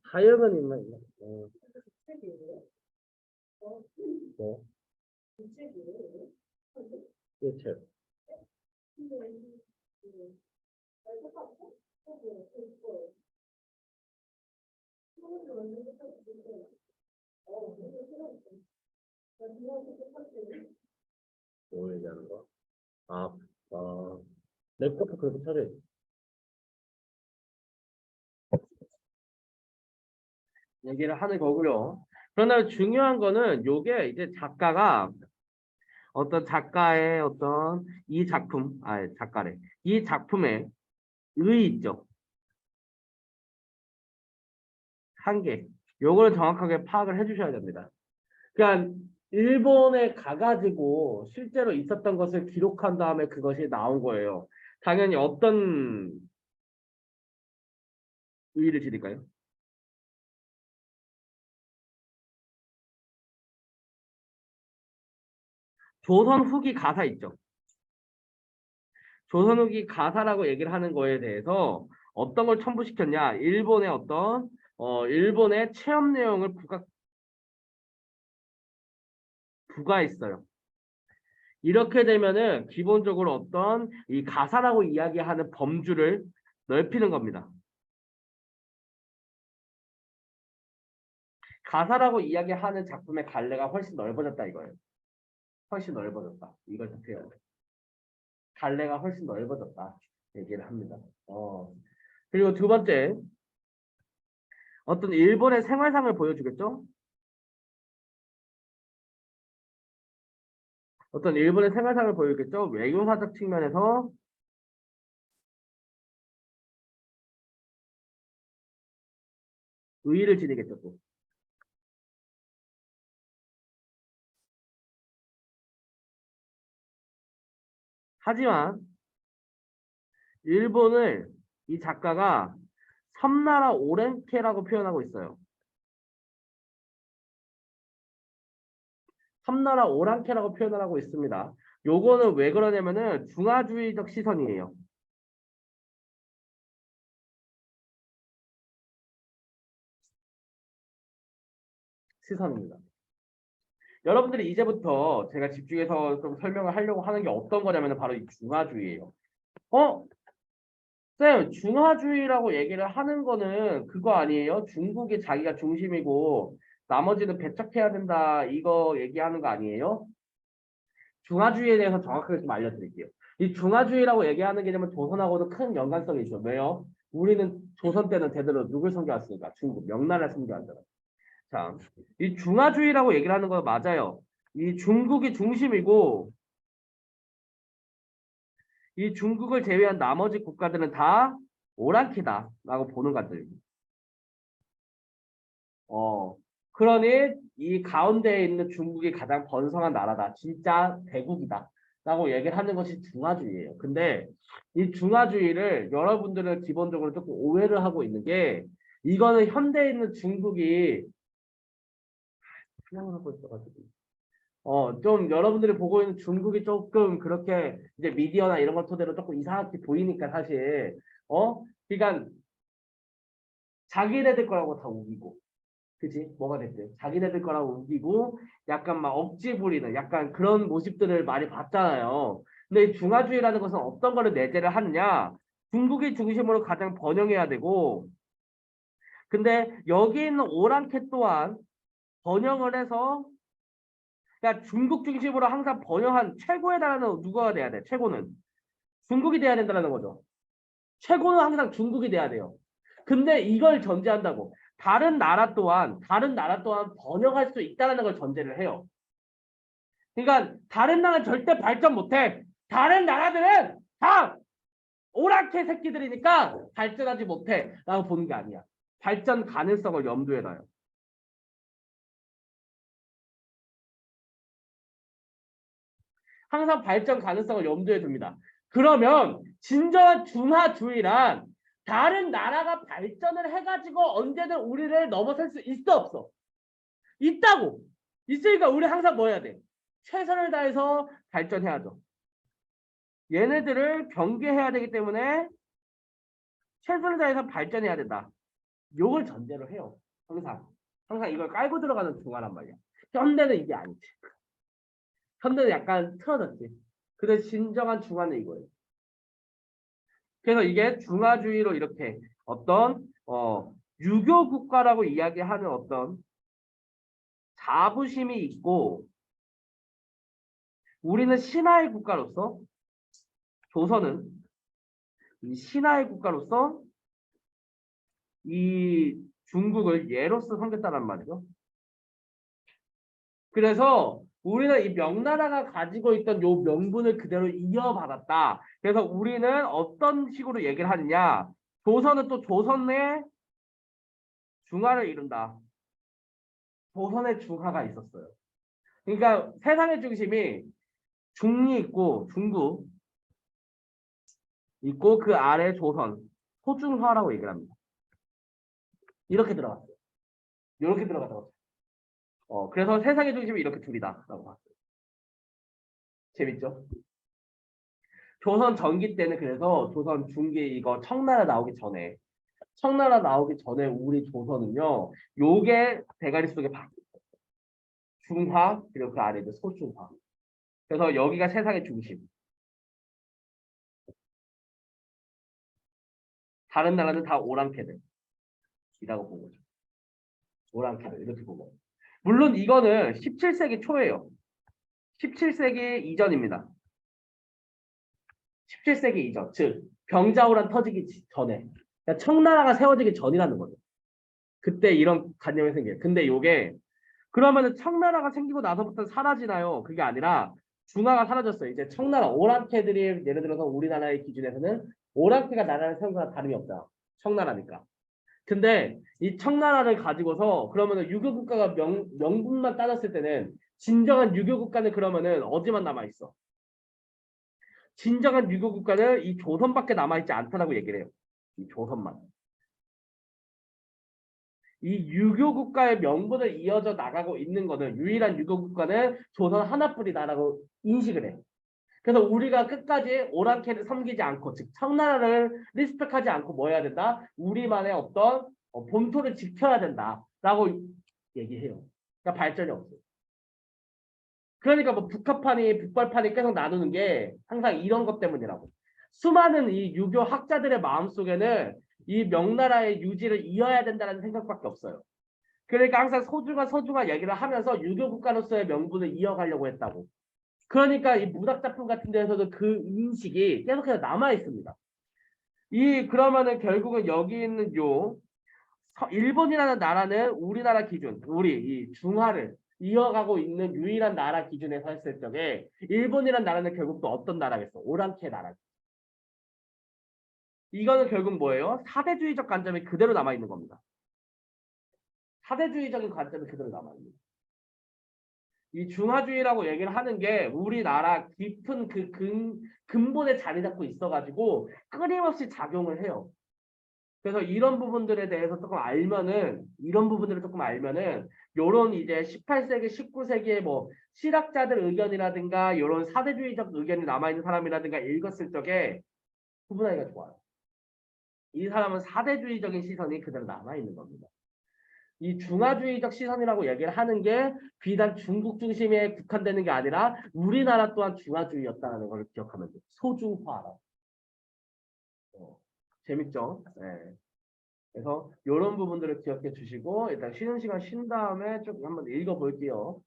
하역은 있나? 뭐? 예체. 뭐 얘기하는 거? 아, 랩터프 그렇게 차려. 얘기를 하는 거고요. 그러나 중요한 거는 요게 이제 작가가 어떤 작가의 어떤 이 작품, 작가래. 이 작품의 의 있죠. 한계. 요거를 정확하게 파악을 해주셔야 됩니다. 그러니까 일본에 가가지고 실제로 있었던 것을 기록한 다음에 그것이 나온 거예요. 당연히 어떤 의의를 지닐까요? 조선 후기 가사 있죠. 조선 후기 가사라고 얘기를 하는 거에 대해서 어떤 걸 첨부시켰냐? 일본의 어떤 일본의 체험 내용을 부가했어요. 이렇게 되면은 기본적으로 어떤 이 가사라고 이야기하는 범주를 넓히는 겁니다. 가사라고 이야기하는 작품의 갈래가 훨씬 넓어졌다 이거예요. 훨씬 넓어졌다. 이걸 접해야 돼. 갈래가 훨씬 넓어졌다. 얘기를 합니다. 그리고 두 번째, 어떤 일본의 생활상을 보여주겠죠? 어떤 일본의 생활상을 보여주겠죠? 외교사적 측면에서 의의를 지니겠죠, 또. 하지만 일본을 이 작가가 섬나라 오렌케라고 표현하고 있어요. 섬나라 오랑캐라고 표현을 하고 있습니다. 요거는 왜 그러냐면은 중화주의적 시선이에요. 시선입니다. 여러분들이 이제부터 제가 집중해서 좀 설명을 하려고 하는 게 어떤 거냐면 바로 이 중화주의예요. 쌤, 중화주의라고 얘기를 하는 거는 그거 아니에요? 중국이 자기가 중심이고 나머지는 배척해야 된다 이거 얘기하는 거 아니에요? 중화주의에 대해서 정확하게 좀 알려드릴게요. 이 중화주의라고 얘기하는 개념은 조선하고도 큰 연관성이 있죠. 왜요? 우리는 조선 때는 대대로 누굴 섬겨왔으니까 중국 명나라를 섬겨왔잖아. 자, 이 중화주의라고 얘기를 하는 거 맞아요. 이 중국이 중심이고 이 중국을 제외한 나머지 국가들은 다 오랑캐다라고 보는 것들. 그러니 이 가운데에 있는 중국이 가장 번성한 나라다. 진짜 대국이다. 라고 얘기를 하는 것이 중화주의예요. 근데 이 중화주의를 여러분들은 기본적으로 조금 오해를 하고 있는 게 이거는 현대에 있는 중국이 하고 있어가지고 좀 여러분들이 보고 있는 중국이 조금 그렇게 이제 미디어나 이런 것 토대로 조금 이상하게 보이니까 사실 그러니까 자기네들 거라고 다 우기고 그치? 뭐가 됐든 자기네들 거라고 우기고 약간 막 억지 부리는 약간 그런 모습들을 많이 봤잖아요. 근데 이 중화주의라는 것은 어떤 거를 내재를 하느냐? 중국이 중심으로 가장 번영해야 되고 근데 여기 있는 오랑캐 또한 번영을 해서 그러니까 중국 중심으로 항상 번영한 최고에 달하는 누가 돼야 돼? 최고는 중국이 돼야 된다는 거죠. 최고는 항상 중국이 돼야 돼요. 근데 이걸 전제한다고 다른 나라 또한 번영할 수 있다는 걸 전제를 해요. 그러니까 다른 나라는 절대 발전 못해. 다른 나라들은 다 오락캐 새끼들이니까 발전하지 못해 라고 보는 게 아니야. 발전 가능성을 염두에 놔요. 항상 발전 가능성을 염두에 둡니다. 그러면 진정한 중화주의란 다른 나라가 발전을 해가지고 언제든 우리를 넘어설 수 있어 없어? 있다고. 있으니까 우리 항상 뭐 해야 돼? 최선을 다해서 발전해야죠. 얘네들을 경계해야 되기 때문에 최선을 다해서 발전해야 된다. 요걸 전제로 해요. 항상 이걸 깔고 들어가는 중화란 말이야. 현대는 이게 아니지. 현대는 약간 틀어졌지. 근데 진정한 중화는 이거예요. 그래서 이게 중화주의로 이렇게 어떤 유교 국가라고 이야기하는 어떤 자부심이 있고, 우리는 신화의 국가로서, 조선은 이 신화의 국가로서 이 중국을 예로서 섬겼다는 말이죠. 그래서 우리는 이 명나라가 가지고 있던 요 명분을 그대로 이어받았다. 그래서 우리는 어떤 식으로 얘기를 하느냐. 조선은 또 조선의 중화를 이룬다. 조선의 중화가 있었어요. 그러니까 세상의 중심이 중리 있고 중국 있고 그 아래 조선, 소중화라고 얘기를 합니다. 이렇게 들어갔어요. 이렇게 들어갔다고. 그래서 세상의 중심이 이렇게 둘이다라고 봤어요. 재밌죠? 조선 전기 때는 그래서 조선 중기 이거 청나라 나오기 전에 우리 조선은요, 요게 대가리 속에 중화 그리고 그 아래 이제 소중화. 그래서 여기가 세상의 중심. 다른 나라는 다 오랑캐들이라고 보고 있죠. 오랑캐들 이렇게 보고. 물론 이거는 17세기 초예요. 17세기 이전입니다. 17세기 이전, 즉 병자호란 터지기 전에, 그러니까 청나라가 세워지기 전이라는 거죠. 그때 이런 관념이 생겨요. 근데 요게 그러면은 청나라가 생기고 나서부터 사라지나요? 그게 아니라 중화가 사라졌어요. 이제 청나라 오랑캐들이 예를 들어서 우리나라의 기준에서는 오랑캐가 나라를 세운 거랑 다름이 없다. 청나라니까. 근데 이 청나라를 가지고서 그러면은 유교 국가가 명분만 따졌을 때는 진정한 유교 국가는 그러면은 어디만 남아 있어? 진정한 유교 국가는 이 조선밖에 남아 있지 않다라고 얘기를 해요. 이 조선만. 이 유교 국가의 명분을 이어져 나가고 있는 거는 유일한 유교 국가는 조선 하나뿐이다라고 인식을 해. 그래서 우리가 끝까지 오랑캐를 섬기지 않고, 즉 청나라를 리스펙하지 않고 뭐 해야 된다? 우리만의 어떤 본토를 지켜야 된다라고 얘기해요. 그러니까 발전이 없어요. 그러니까 뭐 북한판이 북발판이 계속 나누는 게 항상 이런 것 때문이라고. 수많은 이 유교 학자들의 마음속에는 이 명나라의 유지를 이어야 된다는 생각밖에 없어요. 그러니까 항상 소중한 얘기를 하면서 유교 국가로서의 명분을 이어가려고 했다고. 그러니까 이 문학 작품 같은 데에서도 그 인식이 계속해서 남아 있습니다. 그러면은 결국은 여기 있는 일본이라는 나라는 우리나라 기준, 우리 이 중화를 이어가고 있는 유일한 나라 기준에서 했을 적에 일본이라는 나라는 결국 또 어떤 나라겠어? 오랑캐 나라. 이거는 결국 뭐예요? 사대주의적 관점이 그대로 남아 있는 겁니다. 사대주의적인 관점이 그대로 남아 있는 거예요. 이 중화주의라고 얘기를 하는 게 우리나라 깊은 그 근본에 자리 잡고 있어가지고 끊임없이 작용을 해요. 그래서 이런 부분들을 조금 알면은 요런 이제 18세기, 19세기의 뭐 실학자들 의견이라든가 요런 사대주의적 의견이 남아있는 사람이라든가 읽었을 적에 구분하기가 좋아요. 이 사람은 사대주의적인 시선이 그대로 남아있는 겁니다. 이 중화주의적 시선이라고 얘기를 하는 게 비단 중국 중심에 국한되는 게 아니라 우리나라 또한 중화주의였다는 걸 기억하면 돼요. 소중화라. 재밌죠? 네. 그래서 이런 부분들을 기억해 주시고 일단 쉬는 시간 쉰 다음에 좀 한번 읽어 볼게요.